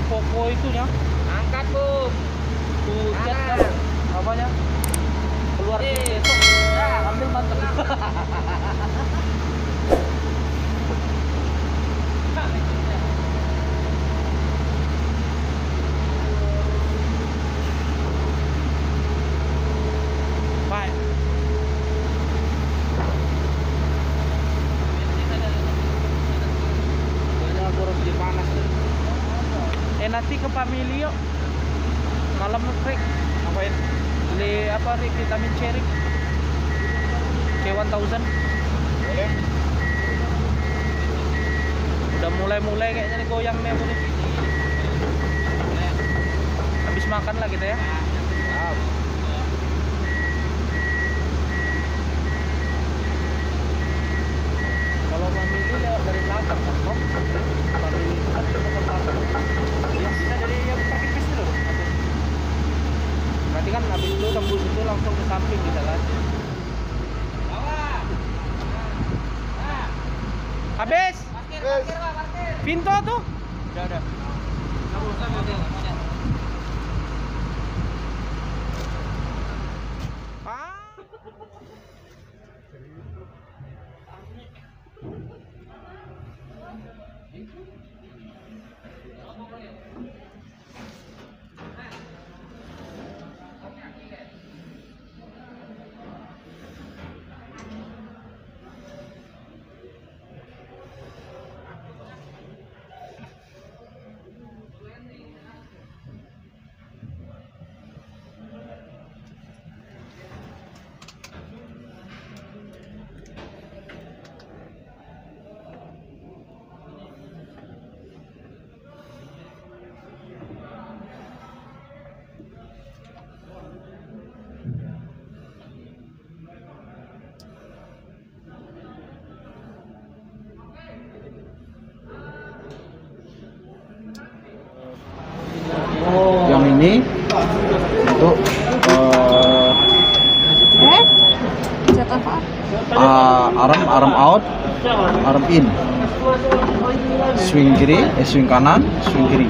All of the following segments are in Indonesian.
Poco itunya. Angkat, Bu. Tuh, cat kan. Apanya? Keluar besok. Ya, ambil mantap. Baik. Nanti ke Pamilio malam break ngapain beli apa nih vitamin C ring K1000 Boleh. udah mulai kayaknya nih goyang nih aku nih. Habis makan lah kita ya. Kalau Pamilio lewat dari belakang kan kok Pamilio itu kan kita ke belakang. Bisa dari yang parkir bis dulu. Berarti kan habis itu tembus itu langsung ke samping bisa kan? Habis? Parkir, Pak, parkir. Pintu tuh? Udah. Yang ini untuk Cat apa? arm out, arm in, swing kiri, swing kanan, swing kiri.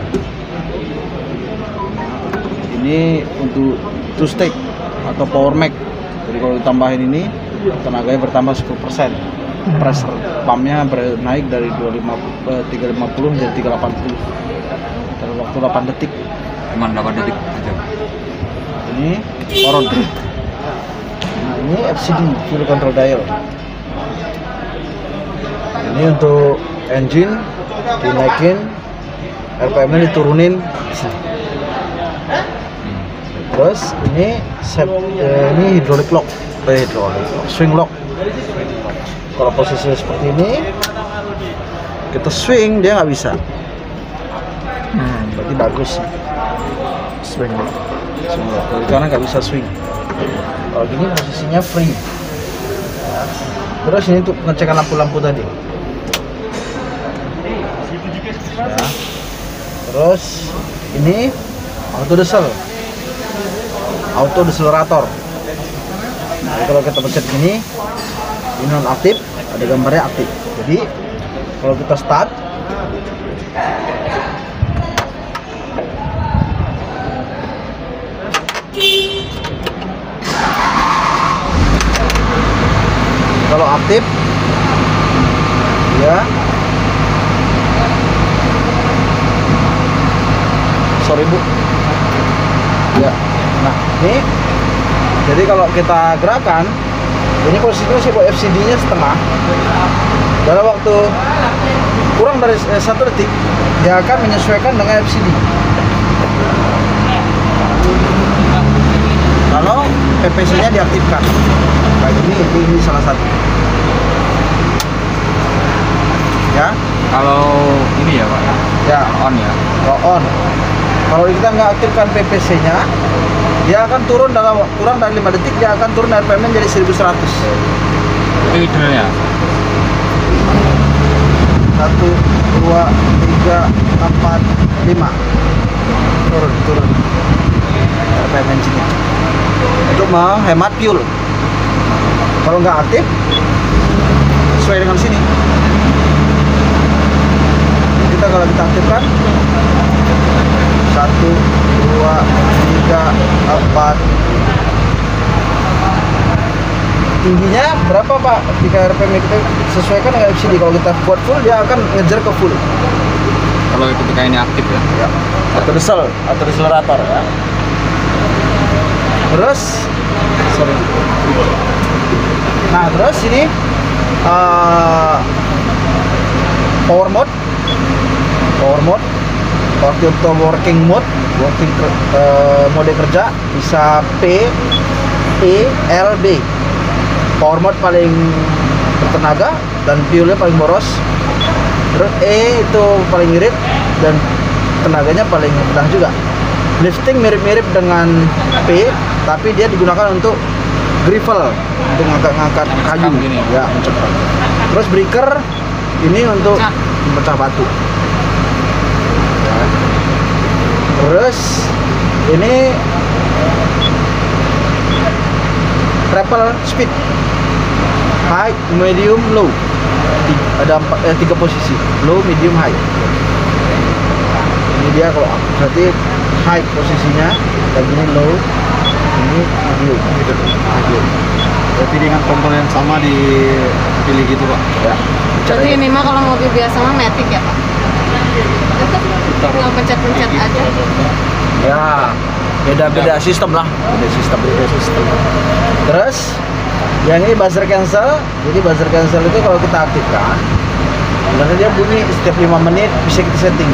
Ini untuk two stick atau power mag. Jadi kalau ditambahin ini tenaganya bertambah 10%. Pressure pumpnya naik dari 350 menjadi 380 dalam waktu 8 detik. Cuman 8 detik aja. Ini poron. Nah, ini FCD fuel control dial. Ini untuk engine dinaikin, RPM-nya diturunin. Terus ini ini hydraulic lock, swing lock. Kalau posisinya seperti ini, kita swing dia nggak bisa. Berarti bagus. Swing lock. Karena nggak bisa swing. Kalau gini posisinya free. Ya. Terus ini untuk pengecekan lampu-lampu tadi. Ya. Terus ini auto decelerator. Jadi kalau kita pencet ini non aktif, ada gambarnya aktif. Jadi kalau kita start, kalau aktif ya, sorry Bu ya. Nah ini jadi kalau kita gerakan ini posisinya sih FCD nya setengah, dalam waktu kurang dari 1 detik dia akan menyesuaikan dengan FCD. Kalau PPC nya diaktifkan, nah ini salah satu ya. Kalau ini ya, Pak. Ya, On ya. kalau on, kalau kita nggak aktifkan PPC nya, dia akan turun dalam kurang dari 5 detik, dia akan turun RPM menjadi 1100. Itu idealnya. 1, 2, 3, 4, 5 turun RPM engine-nya untuk menghemat fuel. Kalau nggak aktif sesuai dengan sini, kalau kita aktifkan tingginya berapa Pak? 3 RPM kita sesuaikan dengan FCD. Kalau kita buat full dia akan ngejar ke full. Kalau ketika ini aktif ya. Ya. Atau deselerator ya. Terus sorry. Nah, terus ini power mode. Waktu itu working mode, mode kerja bisa P, E, L, B. Power mode paling bertenaga dan fuelnya paling boros. Terus E itu paling irit dan tenaganya paling rendah juga. Lifting mirip-mirip dengan P, tapi dia digunakan untuk gravel, untuk ngangkat kayu, gini. ya mencekam. Terus breaker ini untuk memecah batu. Ya. Terus ini travel speed, high, medium, low. Ada 3 posisi, low, medium, high. Ini dia kalau berarti high posisinya, kayak gini low, ini medium, gitu. Medium. Berarti dengan tombol yang sama dipilih gitu Pak? Ya. Jadi ini mah kalau mobil biasa mah matic ya Pak? Tetap tinggal pencet-pencet aja. Ya, beda sistem lah, beda sistem. Terus yang ini buzzer cancel. Jadi buzzer cancel itu kalau kita aktifkan, sebenarnya dia bunyi setiap 5 menit, bisa kita setting.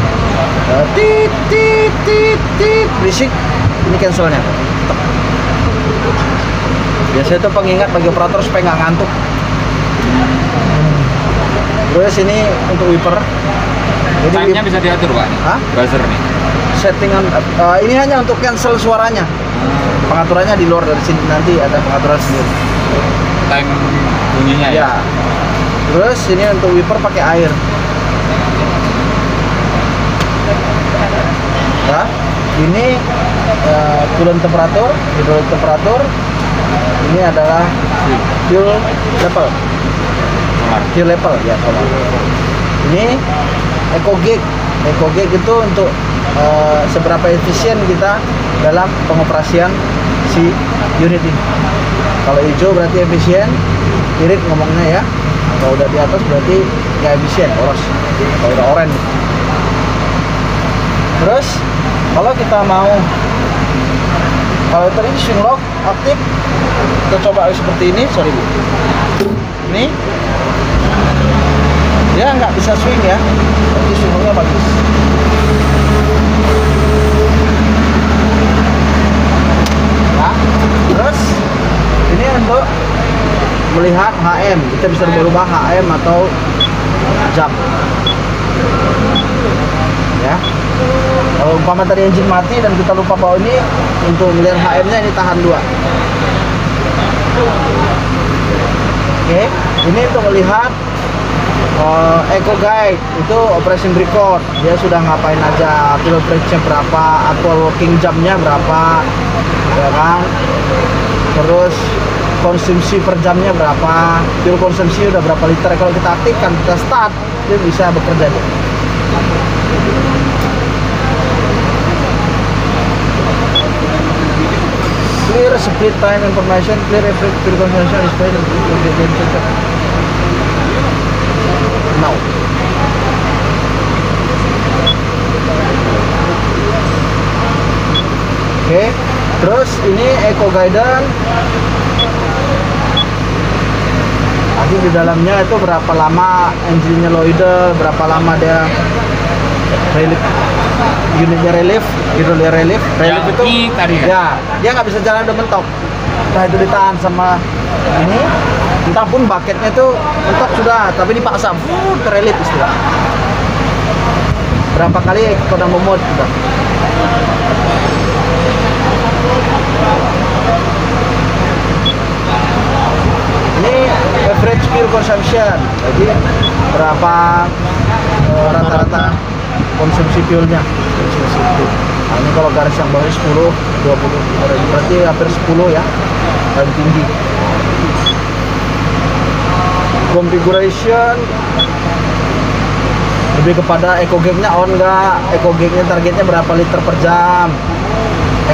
Tit tit tit tit, berisik. Ini cancelnya. Biasanya itu pengingat bagi operator supaya nggak ngantuk. Terus ini untuk wiper. Jadi Time-nya bisa diatur Pak nih. Hah? Buzzer nih. Settingan ini hanya untuk cancel suaranya. Pengaturannya di luar dari sini, nanti ada pengaturan sendiri. Time bunyinya ya. Ya. Terus ini untuk wiper pakai air. Ya. Ini coolant temperatur, hydraulic temperatur. Ini adalah fuel level. Fuel level ya, solar. Ini eco gauge. Eco gauge itu untuk seberapa efisien kita dalam pengoperasian si unit ini. Kalau hijau berarti efisien, irit ngomongnya ya. Kalau udah di atas berarti nggak efisien, boros. Kalau udah oranye. Terus kalau kita mau, kalau tadi swing lock aktif, kita coba seperti ini, sorry Bu. Ini dia nggak bisa swing ya, tapi swing locknya bagus. Nah, terus ini untuk melihat HM, kita bisa berubah HM atau jam. Ya. Kalau umpama tadi engine mati dan kita lupa bawa ini, untuk melihat HM-nya ini tahan 2. Oke, ini untuk melihat eco guide, itu operation record, dia sudah ngapain aja, fuel pressure berapa, actual working jamnya berapa, ya kan. Terus konsumsi per jamnya berapa, fuel konsumsi udah berapa liter. Kalau kita aktifkan, kita start, dia bisa bekerja. Clear split time information, clear effect fuel consumption is paid now. Oke, terus ini eco guidance. Tadi di dalamnya itu berapa lama engine-nya loader, berapa lama dia relief, unitnya relief, hidrolik relief itu tadi kan? ya dia nggak bisa jalan udah mentok. Nah itu ditahan sama ini, entah pun bucketnya itu mentok sudah, tapi dipaksa ke relief istilah. Berapa kali kodam memot sudah. Ini average fuel consumption, jadi berapa rata-rata konsumsi fuelnya. Nah, ini kalau garis yang bawah 10, 20, berarti hampir 10 ya, paling tinggi. Configuration lebih kepada eco gauge-nya on enggak, eco gauge-nya targetnya berapa liter per jam,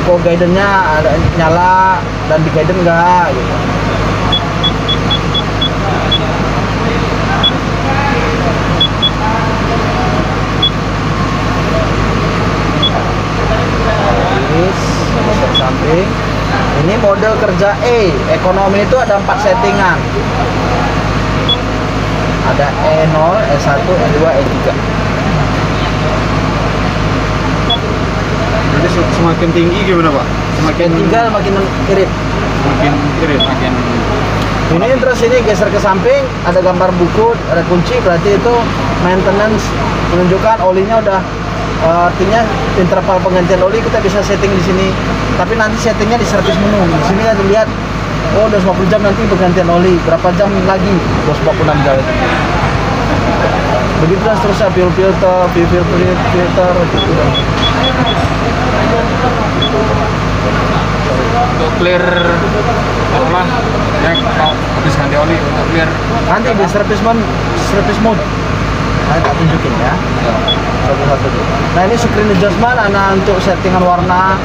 eco guidance-nya ada nyala dan di guidance enggak gitu. kerja E. Ekonomi itu ada 4 settingan. Ada E0, E1, E2, E3. Jadi semakin tinggi gimana Pak? Semakin Tinggal makin irit. Semakin irit, makin Ini terus ini geser ke samping, ada gambar buku, ada kunci, berarti itu maintenance, menunjukkan olinya udah artinya interval penggantian oli kita bisa setting di sini. Tapi nanti settingnya di service menu. Di sini kan dilihat, oh udah 50 jam nanti penggantian oli, berapa jam lagi? 246 jam itu. Begitu dan seterusnya, fuel filter, filter gitu. untuk clear apa? Ya kalau habis ganti oli untuk clear. Nanti di service mode. Nah, tak tunjukin ya. Satu-satu dulu. Nah, ini screen adjustment, ada untuk settingan warna,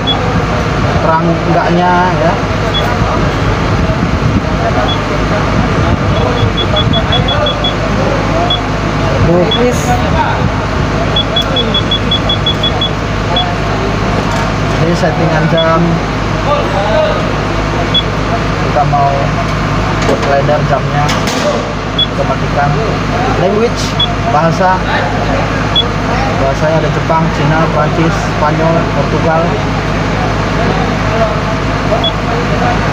terang enggaknya ya. Teknis. Ini settingan jam. Kita mau buat slider jamnya, kita matikan. Language, bahasanya ada Jepang, Cina, Prancis, Spanyol, Portugal.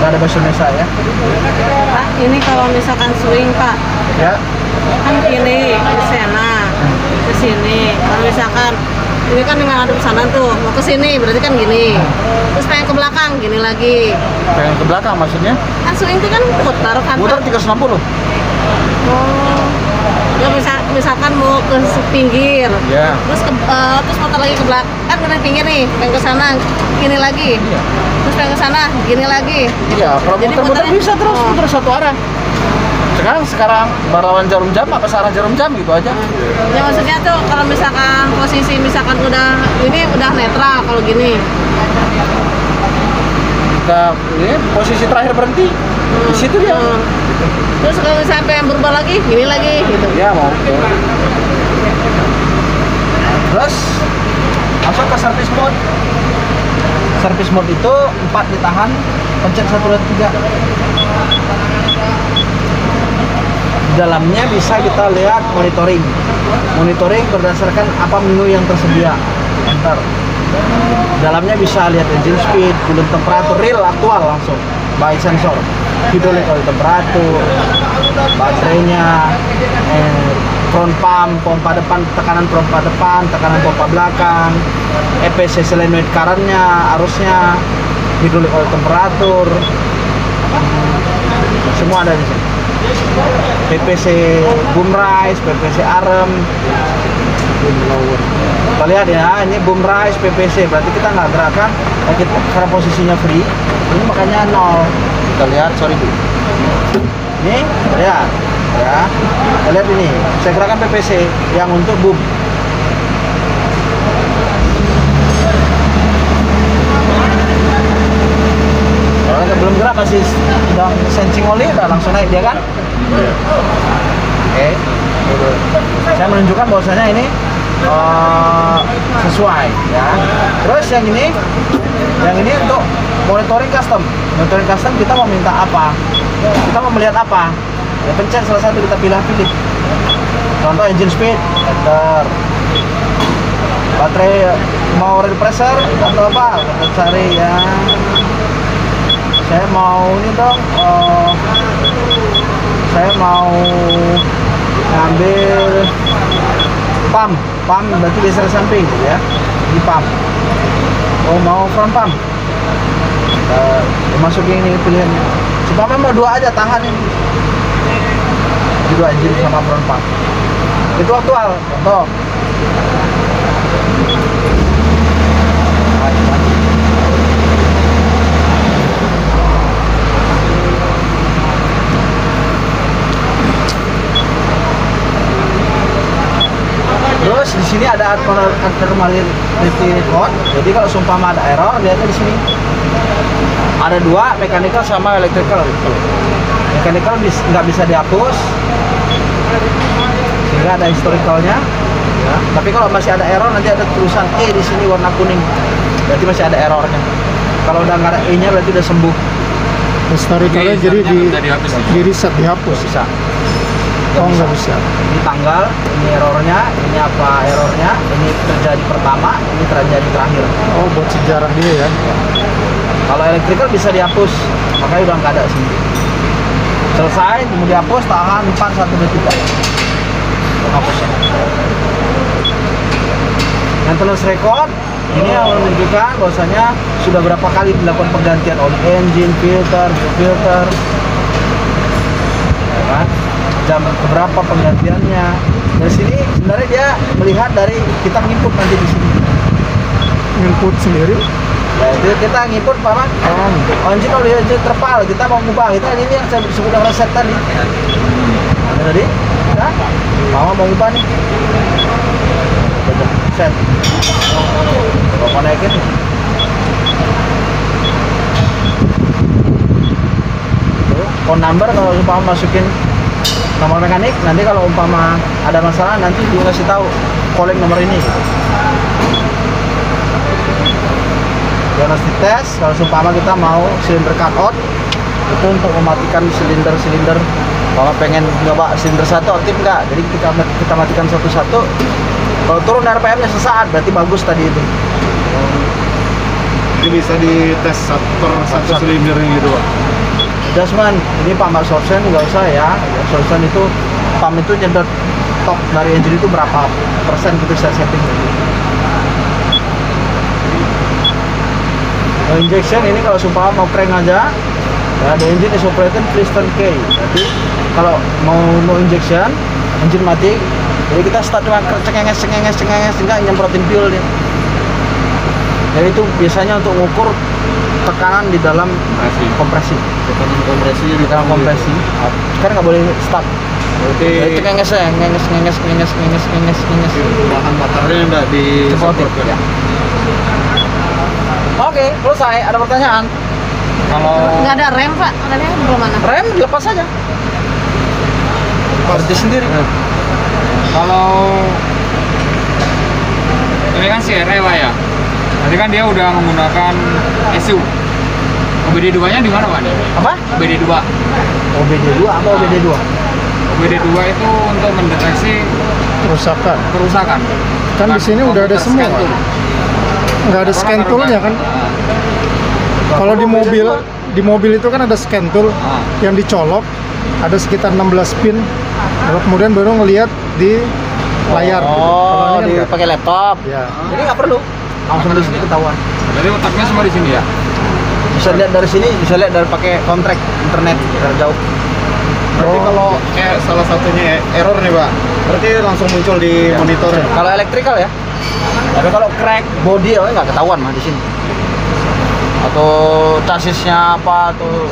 Nggak ada bahasa Indonesia ya. Pak, ini kalau misalkan swing Pak, Ya, kan gini ke sana, ke sini. Kalau misalkan ini kan ngadep sana tuh, mau ke sini berarti kan gini. Terus pengen ke belakang, gini lagi. pengen ke belakang maksudnya? Kan swing itu kan putar kan Muter Pak. 360. Oh. Ya misalkan mau ke pinggir. Ya. Terus motor lagi ke belakang, kan udah pinggir nih, pengen ke sana, gini lagi. Iya. Terus pengen ke sana, gini lagi. Iya, kalau Jadi muter-muter muternya- bisa terus, oh. muter satu arah. Sekarang barawan jarum jam apa searah jarum jam gitu aja. Ya maksudnya tuh kalau misalkan posisi misalkan udah ini udah netral kalau gini. Kita ini posisi terakhir berhenti. Di situ dia. Terus kalau misalkan pengen berubah lagi, gini lagi gitu. Ya mau. Terus masuk ke service mode. Service mode itu 4 ditahan, pencet 1 dan 3. Di dalamnya bisa kita lihat monitoring berdasarkan apa menu yang tersedia. Enter. Di dalamnya bisa lihat engine speed, coolant temperatur real aktual langsung by sensor, hydraulic oil temperatur, baterainya, front pump, pompa depan, tekanan pompa depan, tekanan pompa belakang, EPC solenoid current-nya, arusnya, hydraulic oil temperatur, semua ada di sini. PPC boom rise, PPC arm. Kita lihat ya, ini boom rise PPC, berarti kita nggak gerakan, karena posisinya free. Ini makanya 0. Kita lihat, sorry Bu. Ini lihat, ya. Kita lihat ini, saya gerakan PPC yang untuk boom. Kalau belum gerak masih sedang sensing oli, udah langsung naik dia kan? Oke. Saya menunjukkan bahwasanya ini sesuai ya. Terus yang ini untuk monitoring custom. Monitoring custom kita mau minta apa? Kita mau melihat apa? Ya pencet salah satu, kita pilih. Contoh engine speed, enter. Baterai mau oil pressure atau apa? Kita cari ya. Saya mau ini dong. Saya mau ngambil pump berarti geser samping ya, di pump. Oh mau front pump, masukin ini pilihannya. Supaya mau 2 aja, tahan ini. Jadi 2 engine sama front pump. Itu aktual, contoh. Terus di sini ada abnormality code. Jadi kalau sumpama ada error, lihatnya di sini. Ada 2, mechanical sama electrical. Mechanical nggak bisa dihapus, sehingga ada historicalnya. Ya. Tapi kalau masih ada error, nanti ada tulisan E di sini warna kuning. Berarti masih ada errornya. Kalau udah nggak ada E-nya, berarti udah sembuh. Historicalnya jadi Udah dihapus. di reset, dihapus. Bisa. Oh nggak bisa. Ini tanggal, ini errornya, ini apa errornya, ini terjadi pertama, ini terjadi terakhir. Oh buat sejarah dia ya. Kalau electrical bisa dihapus, makanya udah nggak ada sini. Selesai, mau dihapus, tahan 4-1 detik. Hapusnya. Maintenance record ini yang menunjukkan bahwasanya sudah berapa kali dilakukan penggantian oli engine, filter, filter, ya kan? Jam berapa penggantiannya. Dari sini sebenarnya dia melihat dari kita input nanti di sini. Input sendiri. Ya, itu kita nginput apa? Engine oli engine terpal, kita mau ngubah. Itu ini yang saya sebut dengan reset tadi. Ada tadi? Nah, mama mau ngubah nih. Set. Bapak naikin. Phone number kalau umpama masukin nomor mekanik, nanti kalau umpama ada masalah nanti dia kasih tahu calling nomor ini. Dia harus dites kalau umpama kita mau silinder cut out itu untuk mematikan silinder-silinder. Kalau pengen nyoba silinder satu aktif enggak, jadi kita matikan satu-satu. Kalau turun RPM-nya sesaat berarti bagus tadi itu. Ini bisa dites per satu silinder gitu Pak. Adjustment, ini pump absorption nggak usah ya. Absorption itu pump itu nyedot top dari engine itu berapa persen gitu saya setting. No injection ini kalau sumpah mau crank aja, ya the engine is operated piston K. Jadi kalau mau no injection, engine mati. Jadi kita start dengan cengenges enggak nyemprotin fuel dia. Jadi itu biasanya untuk mengukur tekanan di dalam kompresi. Tekanan kompresinya Di dalam kompresi. Kan nggak boleh start. Berarti Cengenges ya, ngenges. bahan bakarnya enggak Semprotin. Ya. Oke, selesai. Ada pertanyaan? Kalau Nggak ada rem pak, remnya belum mana? Rem dilepas saja. Berhenti sendiri. kalau ini kan CRE Pak ya. Nanti kan dia udah menggunakan SU. OBD2 nya di mana Pak nih? Apa? OBD2. OBD2 apa OBD2? OBD2 itu untuk mendeteksi Kerusakan. kerusakan. Kan di sini udah ada semua. Scan tool. Nggak ada scan toolnya kan? Kalau di mobil itu kan ada scan tool yang dicolok, ada sekitar 16 pin. Lalu kemudian baru ngelihat di layar. Oh, Kalau ini kan pakai laptop. ya. Jadi nggak perlu. Langsung di sini ketahuan. Jadi otaknya semua di sini ya. Bisa lihat dari sini, bisa lihat dari pakai kontrak internet dari jauh. Berarti Oh. kalau salah satunya error nih Pak, berarti langsung muncul di monitor. Kalau elektrikal ya. Tapi kalau crack body ya nggak ketahuan mah di sini. Atau chassisnya apa atau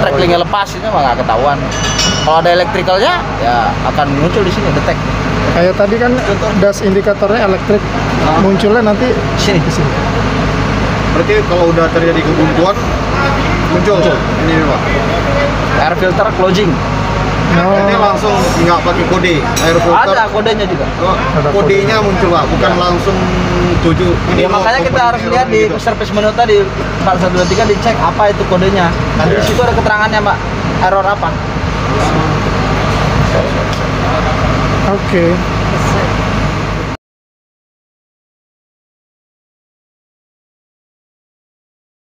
tracklingnya lepas itu mah nggak ketahuan. Kalau ada elektrikalnya ya akan muncul di sini detect. Kayak tadi kan das indikatornya elektrik, munculnya nanti Di sini. Berarti kalau udah terjadi kebuntuan muncul. Ini nih, Pak. Air filter closing. Ini langsung nggak pakai kode air filter. Ada kodenya juga. Oh, kodenya muncul Pak, bukan langsung 7. Ya, makanya kita harus lihat di service menu tadi 4123 dicek apa itu kodenya. Nanti di situ ada keterangannya Mbak. Error apa? oke.